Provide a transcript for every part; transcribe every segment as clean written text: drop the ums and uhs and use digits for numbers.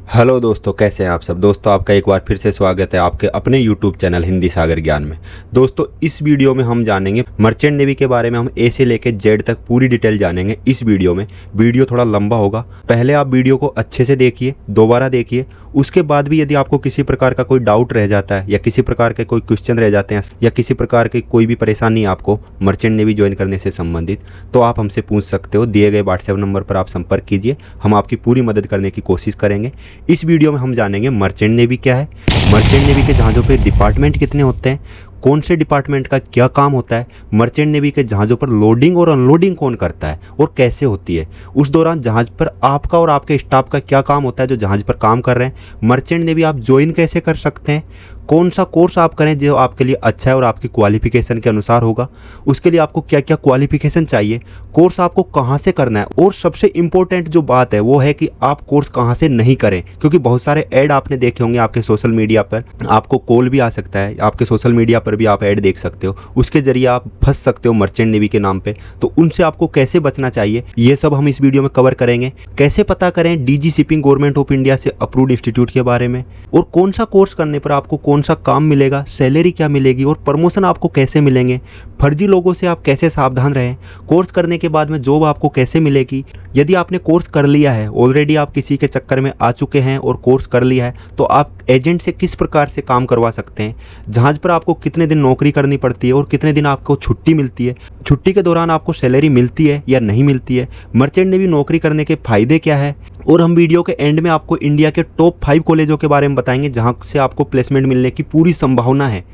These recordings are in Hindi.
हेलो दोस्तों, कैसे हैं आप सब। दोस्तों, आपका एक बार फिर से स्वागत है आपके अपने यूट्यूब चैनल हिंदी सागर ज्ञान में। दोस्तों, इस वीडियो में हम जानेंगे मर्चेंट नेवी के बारे में। हम ए से लेकर जेड तक पूरी डिटेल जानेंगे इस वीडियो में। वीडियो थोड़ा लंबा होगा, पहले आप वीडियो को अच्छे से देखिए, दोबारा देखिए। उसके बाद भी यदि आपको किसी प्रकार का कोई डाउट रह जाता है या किसी प्रकार के कोई क्वेश्चन रह जाते हैं या किसी प्रकार की कोई भी परेशानी आपको मर्चेंट नेवी ज्वाइन करने से संबंधित, तो आप हमसे पूछ सकते हो। दिए गए व्हाट्सएप नंबर पर आप संपर्क कीजिए, हम आपकी पूरी मदद करने की कोशिश करेंगे। इस वीडियो में हम जानेंगे मर्चेंट नेवी क्या है, मर्चेंट नेवी के जहाज़ों पे डिपार्टमेंट कितने होते हैं, कौन से डिपार्टमेंट का क्या काम होता है, मर्चेंट नेवी के जहाज़ों पर लोडिंग और अनलोडिंग कौन करता है और कैसे होती है, उस दौरान जहाज़ पर आपका और आपके स्टाफ का क्या काम होता है जो जहाज़ पर काम कर रहे हैं, मर्चेंट नेवी आप ज्वाइन कैसे कर सकते हैं, कौन सा कोर्स आप करें जो आपके लिए अच्छा है और आपकी क्वालिफिकेशन के अनुसार होगा, उसके लिए आपको क्या क्या क्वालिफिकेशन चाहिए, कोर्स आपको कहाँ से करना है, और सबसे इम्पोर्टेंट जो बात है वो है कि आप कोर्स कहाँ से नहीं करें। क्योंकि बहुत सारे ऐड आपने देखे होंगे आपके सोशल मीडिया पर, आपको कॉल भी आ सकता है, आपके सोशल मीडिया पर भी आप ऐड देख सकते हो, उसके जरिए आप फंस सकते हो मर्चेंट नेवी के नाम पे। तो उनसे आपको कैसे बचना चाहिए ये सब हम इस वीडियो में कवर करेंगे। कैसे पता करें DG shipping government of India से अप्रूव्ड इंस्टीट्यूट के बारे में, और कौन सा कोर्स करने पर आपको कौन सा काम मिलेगा, सैलरी क्या मिलेगी और प्रमोशन आपको कैसे मिलेंगे, फर्जी लोगों से आप कैसे सावधान रहें, कोर्स करने के बाद में जॉब आपको कैसे मिलेगी। यदि आपने कोर्स कर लिया है, ऑलरेडी आप किसी के चक्कर में आ चुके हैं और कोर्स कर लिया है, तो आप एजेंट से किस प्रकार से काम करवा सकते हैं, जहाज पर आपको कितने दिन नौकरी करनी पड़ती है और कितने दिन आपको छुट्टी मिलती है, छुट्टी के दौरान आपको सैलरी मिलती है या नहीं मिलती है, मर्चेंट नेवी नौकरी करने के फायदे क्या है। और हम वीडियो के एंड में आपको इंडिया के टॉप 5 कॉलेजों के बारे में बताएंगे जहां से आपको प्लेसमेंट मिलने की पूरी संभावना है।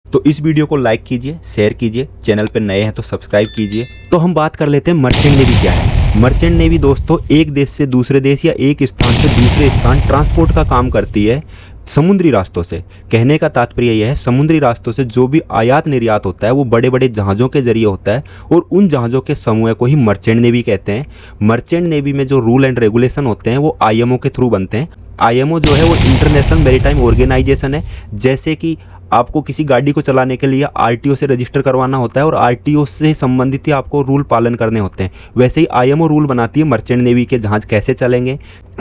तो इस वीडियो को लाइक कीजिए, शेयर कीजिए, चैनल पर नए हैं तो सब्सक्राइब कीजिए। तो हम बात कर लेते हैं मर्चेंट नेवी क्या है। मर्चेंट नेवी दोस्तों एक देश से दूसरे देश या एक स्थान से दूसरे स्थान ट्रांसपोर्ट का काम करती है समुद्री रास्तों से। कहने का तात्पर्य यह है, समुद्री रास्तों से जो भी आयात निर्यात होता है वो बड़े बड़े जहाज़ों के जरिए होता है और उन जहाज़ों के समूह को ही मर्चेंट नेवी कहते हैं। मर्चेंट नेवी में जो रूल एंड रेगुलेशन होते हैं वो आईएमओ के थ्रू बनते हैं। आईएमओ जो है वो इंटरनेशनल मैरीटाइम ऑर्गेनाइजेशन है। जैसे कि आपको किसी गाड़ी को चलाने के लिए आरटीओ से रजिस्टर करवाना होता है और आरटीओ से संबंधित ही आपको रूल पालन करने होते हैं, वैसे ही आईएमओ रूल बनाती है मर्चेंट नेवी के जहाज़ कैसे चलेंगे,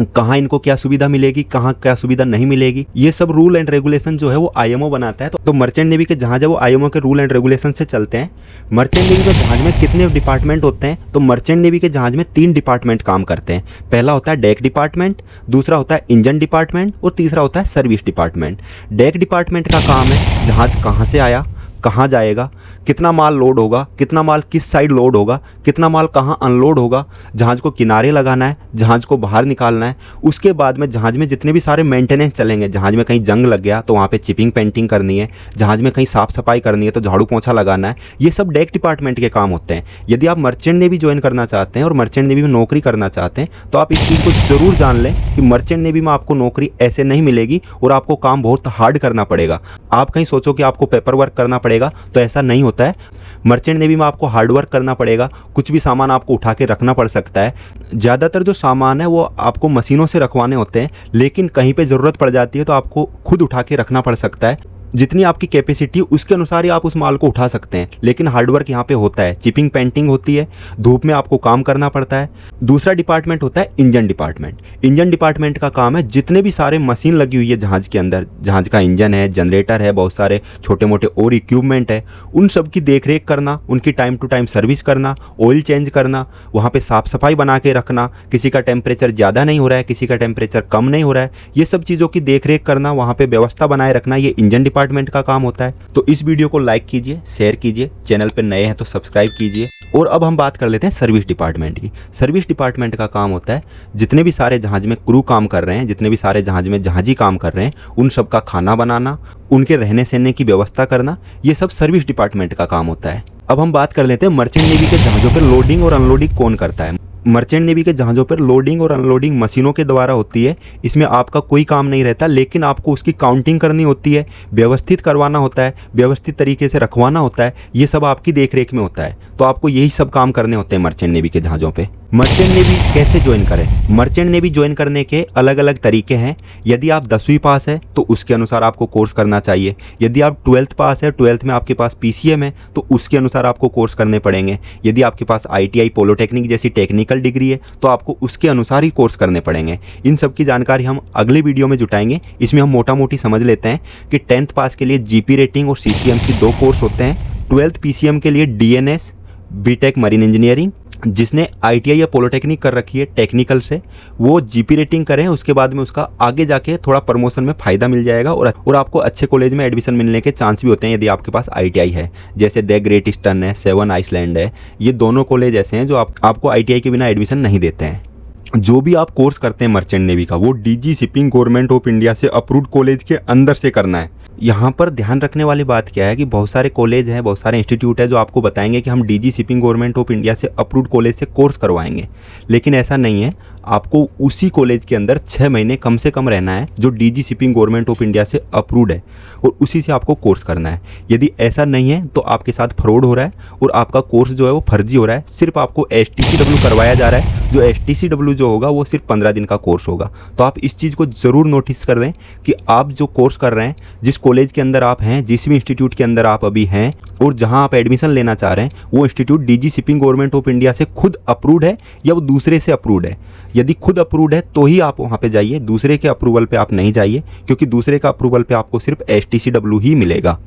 कहाँ इनको क्या सुविधा मिलेगी, कहाँ क्या सुविधा नहीं मिलेगी, ये सब रूल एंड रेगुलेशन जो है वो आईएमओ बनाता है। तो मर्चेंट नेवी के जहाज़ है वो आईएमओ के रूल एंड रेगुलेशन से चलते हैं। मर्चेंट नेवी के जहाज़ में कितने डिपार्टमेंट होते हैं, तो मर्चेंट नेवी के जहाज़ में 3 डिपार्टमेंट काम करते हैं। पहला होता है डेक डिपार्टमेंट, दूसरा होता है इंजन डिपार्टमेंट और तीसरा होता है सर्विस डिपार्टमेंट। डेक डिपार्टमेंट का काम है जहाज़ कहाँ से आया, कहाँ जाएगा, कितना माल लोड होगा, कितना माल किस साइड लोड होगा, कितना माल कहाँ अनलोड होगा, जहाज़ को किनारे लगाना है, जहाज़ को बाहर निकालना है। उसके बाद में जहाज़ में जितने भी सारे मेंटेनेंस चलेंगे, जहाज़ में कहीं जंग लग गया तो वहाँ पे चिपिंग पेंटिंग करनी है, जहाज़ में कहीं साफ़ सफाई करनी है तो झाड़ू पोंछा लगाना है। ये सब डेक डिपार्टमेंट के काम होते हैं। यदि आप मर्चेंट नेवी ज्वाइन करना चाहते हैं और मर्चेंट नेवी में नौकरी करना चाहते हैं तो आप इस चीज़ को ज़रूर जान लें कि मर्चेंट नेवी में आपको नौकरी ऐसे नहीं मिलेगी और आपको काम बहुत हार्ड करना पड़ेगा। आप कहीं सोचो कि आपको पेपर वर्क करना पड़ेगा, तो ऐसा नहीं होता है। मर्चेंट नेवी में आपको हार्ड वर्क करना पड़ेगा, कुछ भी सामान आपको उठा के रखना पड़ सकता है। ज़्यादातर जो सामान है वो आपको मशीनों से रखवाने होते हैं, लेकिन कहीं पे ज़रूरत पड़ जाती है तो आपको खुद उठा के रखना पड़ सकता है। जितनी आपकी कैपेसिटी उसके अनुसार ही आप उस माल को उठा सकते हैं, लेकिन हार्डवर्क यहाँ पे होता है। चिपिंग पेंटिंग होती है, धूप में आपको काम करना पड़ता है। दूसरा डिपार्टमेंट होता है इंजन डिपार्टमेंट। इंजन डिपार्टमेंट का काम है जितने भी सारे मशीन लगी हुई है जहाज़ के अंदर, जहाज़ का इंजन है, जनरेटर है, बहुत सारे छोटे मोटे और इक्विपमेंट है, उन सब की देख रेख करना, उनकी टाइम टू टाइम सर्विस करना, ऑयल चेंज करना, वहाँ पर साफ़ सफाई बना के रखना, किसी का टेम्परेचर ज़्यादा नहीं हो रहा है, किसी का टेम्परेचर कम नहीं हो रहा है, ये सब चीज़ों की देख रेख करना, वहाँ पर व्यवस्था बनाए रखना, ये इंजन डिपार्टमेंट का काम होता है। तो इस वीडियो को लाइक कीजिए, शेयर कीजिए, चैनल पर नए हैं तो सब्सक्राइब कीजिए। और अब हम बात कर लेते हैं सर्विस डिपार्टमेंट की। सर्विस डिपार्टमेंट का काम होता है जितने भी सारे जहाज में क्रू काम कर रहे हैं, जितने भी सारे जहाज में जहाजी काम कर रहे हैं, उन सब का खाना बनाना, उनके रहने सहने की व्यवस्था करना, ये सब सर्विस डिपार्टमेंट का काम होता है। अब हम बात कर लेते हैं मर्चेंट नेवी के जहाज़ों पर लोडिंग और अनलोडिंग कौन करता है। मर्चेंट नेवी के जहाज़ों पर लोडिंग और अनलोडिंग मशीनों के द्वारा होती है। इसमें आपका कोई काम नहीं रहता, लेकिन आपको उसकी काउंटिंग करनी होती है, व्यवस्थित करवाना होता है, व्यवस्थित तरीके से रखवाना होता है। ये सब आपकी देखरेख में होता है। तो आपको यही सब काम करने होते हैं मर्चेंट नेवी के जहाज़ों पे। मर्चेंट नेवी कैसे ज्वाइन करें? मर्चेंट नेवी ज्वाइन करने के अलग अलग तरीके हैं। यदि आप 10वीं पास है तो उसके अनुसार आपको कोर्स करना चाहिए। यदि आप 12th पास है, 12th में आपके पास पीसीएम है, तो उसके अनुसार आपको कोर्स करने पड़ेंगे। यदि आपके पास आईटीआई, पॉलिटेक्निक जैसी टेक्निकल टेक्निकल डिग्री है तो आपको उसके अनुसार ही कोर्स करने पड़ेंगे। इन सब की जानकारी हम अगले वीडियो में जुटाएंगे। इसमें हम मोटा मोटी समझ लेते हैं कि 10th पास के लिए जीपी रेटिंग और सीसीएमसी 2 कोर्स होते हैं। 12th पीसीएम के लिए डीएनएस, बीटेक मरीन इंजीनियरिंग, जिसने आईटीआई या पॉलिटेक्निक कर रखी है टेक्निकल से, वो जीपी रेटिंग करें। उसके बाद में उसका आगे जाके थोड़ा प्रमोशन में फ़ायदा मिल जाएगा और आपको अच्छे कॉलेज में एडमिशन मिलने के चांस भी होते हैं यदि आपके पास आईटीआई है। जैसे द ग्रेट ईस्टर्न है, 7 आइसलैंड है, ये दोनों कॉलेज ऐसे हैं जो आपको आईटीआई के बिना एडमिशन नहीं देते हैं। जो भी आप कोर्स करते हैं मर्चेंट नेवी का, वो DG shipping government of India से अप्रूव्ड कॉलेज के अंदर से करना है। यहाँ पर ध्यान रखने वाली बात क्या है कि बहुत सारे कॉलेज हैं, बहुत सारे इंस्टीट्यूट है जो आपको बताएंगे कि हम DG shipping government of India से अप्रूव्ड कॉलेज से कोर्स करवाएंगे, लेकिन ऐसा नहीं है। आपको उसी कॉलेज के अंदर 6 महीने कम से कम रहना है जो DG shipping government of India से अप्रूव्ड है, और उसी से आपको कोर्स करना है। यदि ऐसा नहीं है तो आपके साथ फ्रॉड हो रहा है और आपका कोर्स जो है वो फर्जी हो रहा है। सिर्फ आपको STCW करवाया जा रहा है, जो STCW जो होगा वो सिर्फ 15 दिन का कोर्स होगा। तो आप इस चीज़ को ज़रूर नोटिस कर दें कि आप जो कोर्स कर रहे हैं, जिस कॉलेज के अंदर आप हैं, जिस भी इंस्टीट्यूट के अंदर आप अभी हैं और जहां आप एडमिशन लेना चाह रहे हैं, वो institute DG shipping government of India से खुद अप्रूव्ड है या वो दूसरे से अप्रूव्ड है। यदि खुद अप्रूव्ड है तो ही आप वहां पे जाइए, दूसरे के अप्रूवल पे आप नहीं जाइए, क्योंकि दूसरे का अप्रूवल पे आपको सिर्फ STCW ही मिलेगा।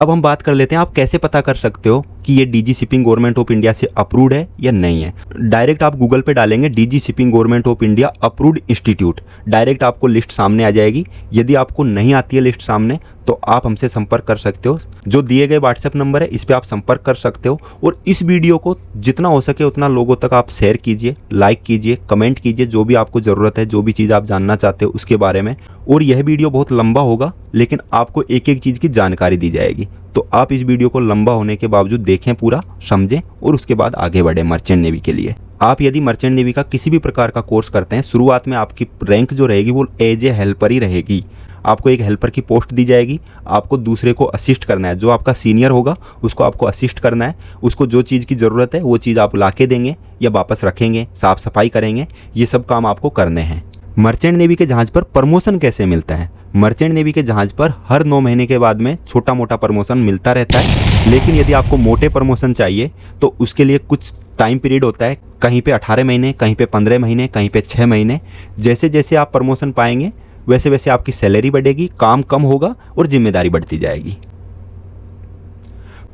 अब हम बात कर लेते हैं आप कैसे पता कर सकते हो कि ये DG shipping government of India से अप्रूव्ड है या नहीं है। डायरेक्ट आप गूगल पे डालेंगे DG shipping government of India approved institute, direct आपको लिस्ट सामने आ जाएगी। यदि आपको नहीं आती है लिस्ट सामने तो आप हमसे संपर्क कर सकते हो। जो दिए गए व्हाट्सएप नंबर है इस पर आप संपर्क कर सकते हो। और इस वीडियो को जितना हो सके उतना लोगों तक आप शेयर कीजिए, लाइक कीजिए, कमेंट कीजिए, जो भी आपको ज़रूरत है, जो भी चीज़ आप जानना चाहते हो उसके बारे में। और यह वीडियो बहुत लंबा होगा, लेकिन आपको एक एक चीज़ की जानकारी दी जाएगी। तो आप इस वीडियो को लंबा होने के बावजूद देखें, पूरा समझें और उसके बाद आगे बढ़ें मर्चेंट नेवी के लिए। आप यदि मर्चेंट नेवी का किसी भी प्रकार का कोर्स करते हैं, शुरुआत में आपकी रैंक जो रहेगी वो एज ए हेल्पर ही रहेगी। आपको एक हेल्पर की पोस्ट दी जाएगी, आपको दूसरे को असिस्ट करना है। जो आपका सीनियर होगा उसको आपको असिस्ट करना है, उसको जो चीज़ की ज़रूरत है वो चीज़ आप ला के देंगे या वापस रखेंगे, साफ़ सफाई करेंगे, ये सब काम आपको करने हैं। मर्चेंट नेवी के जहाज़ पर प्रमोशन कैसे मिलता है? मर्चेंट नेवी के जहाज़ पर हर 9 महीने के बाद में छोटा मोटा प्रमोशन मिलता रहता है, लेकिन यदि आपको मोटे प्रमोशन चाहिए तो उसके लिए कुछ टाइम पीरियड होता है। कहीं पे 18 महीने, कहीं पे 15 महीने, कहीं पे 6 महीने। जैसे जैसे आप प्रमोशन पाएंगे वैसे वैसे आपकी सैलरी बढ़ेगी, काम कम होगा और जिम्मेदारी बढ़ती जाएगी।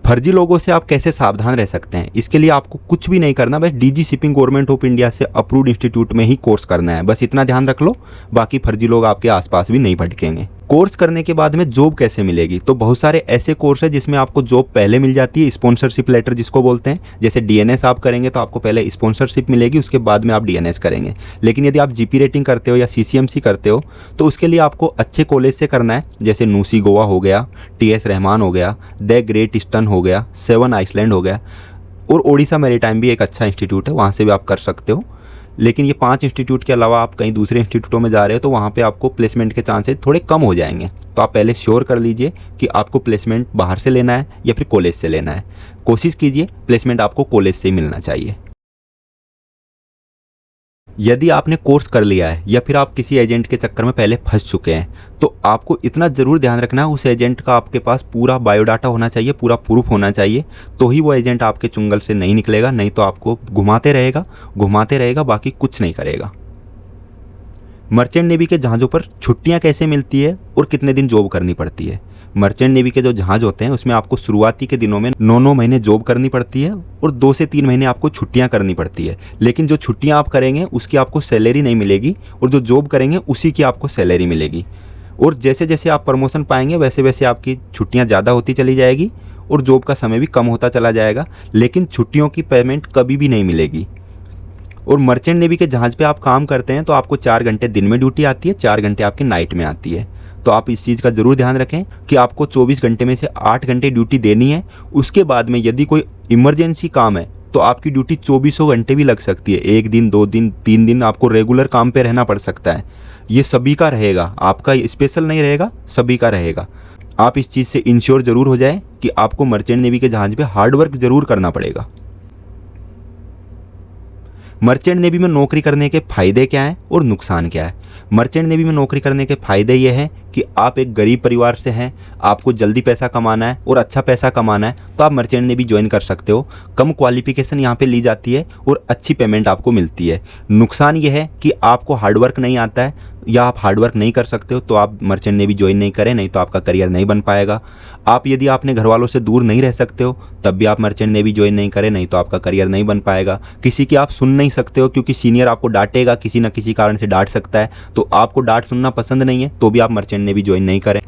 फर्जी लोगों से आप कैसे सावधान रह सकते हैं? इसके लिए आपको कुछ भी नहीं करना, बस DG shipping government of India से अप्रूव्ड इंस्टीट्यूट में ही कोर्स करना है। बस इतना ध्यान रख लो, बाकी फर्जी लोग आपके आसपास भी नहीं भटकेंगे। कोर्स करने के बाद में जॉब कैसे मिलेगी? तो बहुत सारे ऐसे कोर्स है जिसमें आपको जॉब पहले मिल जाती है, स्पॉन्सरशिप लेटर जिसको बोलते हैं। जैसे डीएनएस आप करेंगे तो आपको पहले स्पॉन्सरशिप मिलेगी, उसके बाद में आप डीएनएस करेंगे। लेकिन यदि आप जीपी रेटिंग करते हो या सीसीएमसी करते हो तो उसके लिए आपको अच्छे कॉलेज से करना है। जैसे नूसी गोवा हो गया, TS रहमान हो गया, द ग्रेट ईस्टर्न हो गया, 7 आइसलैंड हो गया, और ओडिशा मैरीटाइम भी एक अच्छा इंस्टीट्यूट है, वहाँ से भी आप कर सकते हो। लेकिन ये 5 इंस्टीट्यूट के अलावा आप कहीं दूसरे इंस्टीट्यूटों में जा रहे हो तो वहाँ पे आपको प्लेसमेंट के चांसेस थोड़े कम हो जाएंगे। तो आप पहले श्योर कर लीजिए कि आपको प्लेसमेंट बाहर से लेना है या फिर कॉलेज से लेना है। कोशिश कीजिए प्लेसमेंट आपको कॉलेज से ही मिलना चाहिए। यदि आपने कोर्स कर लिया है या फिर आप किसी एजेंट के चक्कर में पहले फंस चुके हैं तो आपको इतना ज़रूर ध्यान रखना है, उस एजेंट का आपके पास पूरा बायोडाटा होना चाहिए, पूरा प्रूफ होना चाहिए, तो ही वो एजेंट आपके चुंगल से नहीं निकलेगा। नहीं तो आपको घुमाते रहेगा, बाकी कुछ नहीं करेगा। मर्चेंट नेवी के जहाज़ों पर छुट्टियां कैसे मिलती है और कितने दिन जॉब करनी पड़ती है? मर्चेंट नेवी के जो जहाज़ होते हैं उसमें आपको शुरुआती के दिनों में 9 महीने जॉब करनी पड़ती है और 2 से 3 महीने आपको छुट्टियां करनी पड़ती है। लेकिन जो छुट्टियां आप करेंगे उसकी आपको सैलरी नहीं मिलेगी और जो जॉब करेंगे उसी की आपको सैलरी मिलेगी। और जैसे जैसे आप प्रमोशन पाएंगे वैसे वैसे आपकी छुट्टियाँ ज़्यादा होती चली जाएगी और जॉब का समय भी कम होता चला जाएगा, लेकिन छुट्टियों की पेमेंट कभी भी नहीं मिलेगी। और मर्चेंट नेवी के जहाज़ पे आप काम करते हैं तो आपको 4 घंटे दिन में ड्यूटी आती है, 4 घंटे आपकी नाइट में आती है। तो आप इस चीज़ का ज़रूर ध्यान रखें कि आपको 24 घंटे में से 8 घंटे ड्यूटी देनी है। उसके बाद में यदि कोई इमरजेंसी काम है तो आपकी ड्यूटी 24 घंटे भी लग सकती है। 1 दिन, 2 दिन, 3 दिन आपको रेगुलर काम पे रहना पड़ सकता है। ये सभी का रहेगा, आपका स्पेशल नहीं रहेगा, सभी का रहेगा। आप इस चीज़ से इंश्योर ज़रूर हो जाए कि आपको मर्चेंट नेवी के जहाज़ पे हार्डवर्क ज़रूर करना पड़ेगा। मर्चेंट नेवी में नौकरी करने के फ़ायदे क्या हैं और नुकसान क्या है? मर्चेंट नेवी में नौकरी करने के फ़ायदे ये हैं कि आप एक गरीब परिवार से हैं, आपको जल्दी पैसा कमाना है और अच्छा पैसा कमाना है तो आप मर्चेंट नेवी ज्वाइन कर सकते हो। कम क्वालिफिकेशन यहाँ पे ली जाती है और अच्छी पेमेंट आपको मिलती है। नुकसान ये है कि आपको हार्डवर्क नहीं आता है या आप हार्डवर्क नहीं कर सकते हो तो आप मर्चेंट नेवी ज्वाइन नहीं करें, नहीं तो आपका करियर नहीं बन पाएगा। आप यदि अपने घर वालों से दूर नहीं रह सकते हो तब भी आप मर्चेंट नेवी ज्वाइन नहीं करें, नहीं तो आपका करियर नहीं बन पाएगा। किसी की आप सुन नहीं सकते हो क्योंकि सीनियर आपको डांटेगा, किसी न किसी कारण से डांट सकता है, तो आपको डांट सुनना पसंद नहीं है तो भी आप मर्चेंट नेवी ज्वाइन नहीं करें।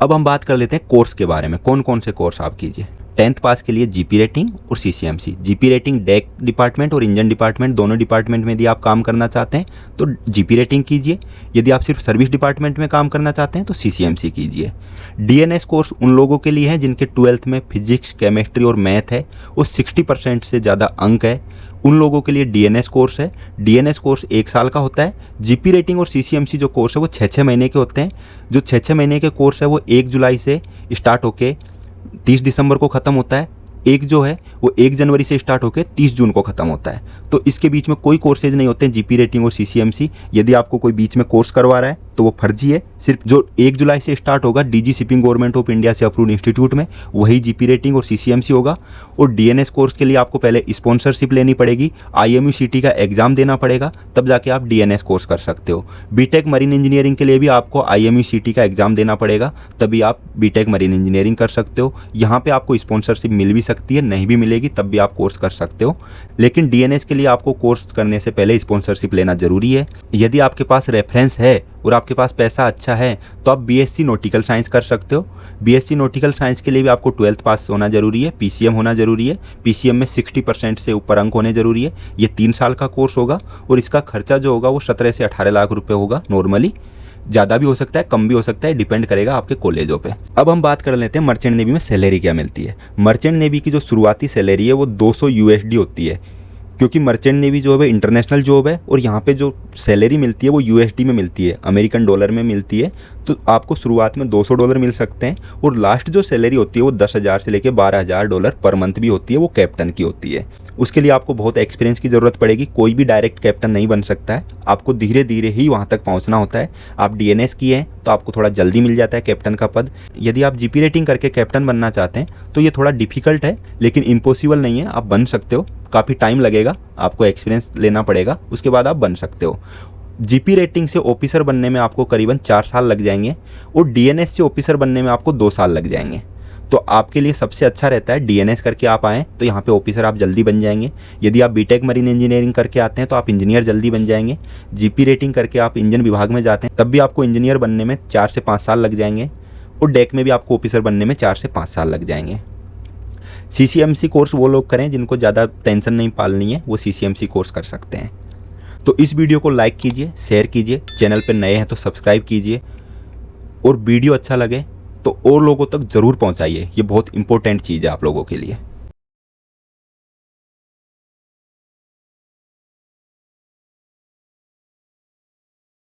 अब हम बात कर लेते हैं कोर्स के बारे में, कौन कौन से कोर्स आप कीजिए। 10th पास के लिए जीपी रेटिंग और CCMC. GP rating deck department और इंजन डिपार्टमेंट दोनों डिपार्टमेंट में यदि आप काम करना चाहते हैं तो जीपी रेटिंग कीजिए। यदि आप सिर्फ सर्विस डिपार्टमेंट में काम करना चाहते हैं तो सीसीएमसी कीजिए। डीएनएस कोर्स उन लोगों के लिए है जिनके 12th में फिजिक्स, केमिस्ट्री और मैथ है और 60% से ज़्यादा अंक है, उन लोगों के लिए डीएनएस कोर्स है। डीएनएस कोर्स 1 साल का होता है। जीपी रेटिंग और सीसीएमसी जो कोर्स है वो 6-6 महीने के होते हैं। जो 6-6 महीने के कोर्स है वो 1 जुलाई से स्टार्ट होके 30 दिसंबर को ख़त्म होता है। एक जो है वो 1 जनवरी से स्टार्ट होकर 30 जून को ख़त्म होता है। तो इसके बीच में कोई कोर्सेज नहीं होते हैं जीपी रेटिंग और सीसीएमसी। यदि आपको कोई बीच में कोर्स करवा रहा है तो वो फर्जी है। सिर्फ जो 1 जुलाई से स्टार्ट होगा DG shipping government of India से अप्रूव्ड इंस्टीट्यूट में, वही जीपी रेटिंग और सीसीएमसी होगा। और डीएनएस कोर्स के लिए आपको पहले स्पॉन्सरशिप लेनी पड़ेगी, IMU-CT का एग्जाम देना पड़ेगा, तब जाके आप डीएनएस कोर्स कर सकते हो। बीटेक मरीन इंजीनियरिंग के लिए भी आपको IMU-CT का एग्जाम देना पड़ेगा, तभी आप बीटेक मरीन इंजीनियरिंग कर सकते हो। यहाँ पे आपको स्पॉन्सरशिप मिल भी सकती है, नहीं भी मिलेगी तब भी आप कोर्स कर सकते हो। लेकिन डीएनएस के लिए आपको कोर्स करने से पहले स्पॉन्सरशिप लेना जरूरी है। यदि आपके पास रेफरेंस है और आपके पास पैसा अच्छा है तो आप बीएससी नॉटिकल साइंस कर सकते हो। बीएससी नॉटिकल साइंस के लिए भी आपको 12th पास होना जरूरी है, पीसीएम होना जरूरी है। पीसीएम में 60% से ऊपर अंक होने जरूरी है। ये 3 साल का कोर्स होगा और इसका खर्चा जो होगा वो 17 से 18 लाख रुपए होगा नॉर्मली। ज़्यादा भी हो सकता है, कम भी हो सकता है, डिपेंड करेगा आपके कॉलेजों पे। अब हम बात कर लेते हैं मर्चेंट नेवी में सैलरी क्या मिलती है। मर्चेंट नेवी की जो शुरुआती सैलरी है वो 200 USD होती है, क्योंकि मर्चेंट नेवी जॉब है इंटरनेशनल जॉब है और यहाँ पे जो सैलरी मिलती है वो USD में मिलती है, अमेरिकन डॉलर में मिलती है। तो आपको शुरुआत में $200 मिल सकते हैं और लास्ट जो सैलरी होती है वो 10,000 से लेकर $12,000 पर मंथ भी होती है, वो कैप्टन की होती है। उसके लिए आपको बहुत एक्सपीरियंस की ज़रूरत पड़ेगी, कोई भी डायरेक्ट कैप्टन नहीं बन सकता है, आपको धीरे धीरे ही वहाँ तक पहुँचना होता है। आप डीएनएस किए हैं तो आपको थोड़ा जल्दी मिल जाता है कैप्टन का पद। यदि आप जीपी रेटिंग करके कैप्टन बनना चाहते हैं तो ये थोड़ा डिफिकल्ट है, लेकिन इम्पॉसिबल नहीं है, आप बन सकते हो। काफ़ी टाइम लगेगा, आपको एक्सपीरियंस लेना पड़ेगा, उसके बाद आप बन सकते हो। जीपी रेटिंग से ऑफिसर बनने में आपको करीबन 4 साल लग जाएंगे और डीएनएस से ऑफिसर बनने में आपको 2 साल लग जाएंगे। तो आपके लिए सबसे अच्छा रहता है डीएनएस करके आप आएँ तो यहाँ पे ऑफिसर आप जल्दी बन जाएंगे। यदि आप बीटेक मरीन इंजीनियरिंग करके आते हैं तो आप इंजीनियर जल्दी बन जाएंगे। जीपी रेटिंग करके आप इंजन विभाग में जाते हैं तब भी आपको इंजीनियर बनने में 4 से 5 साल लग जाएंगे और डेक में भी आपको ऑफिसर बनने में 4 से 5 साल लग जाएंगे। सीसीएमसी कोर्स वो लोग करें जिनको ज़्यादा टेंशन नहीं पालनी है, वो सीसीएमसी कोर्स कर सकते हैं। तो इस वीडियो को लाइक कीजिए, शेयर कीजिए, चैनल पर नए हैं तो सब्सक्राइब कीजिए और वीडियो अच्छा लगे तो और लोगों तक ज़रूर पहुंचाइए। ये बहुत इंपॉर्टेंट चीज़ है आप लोगों के लिए।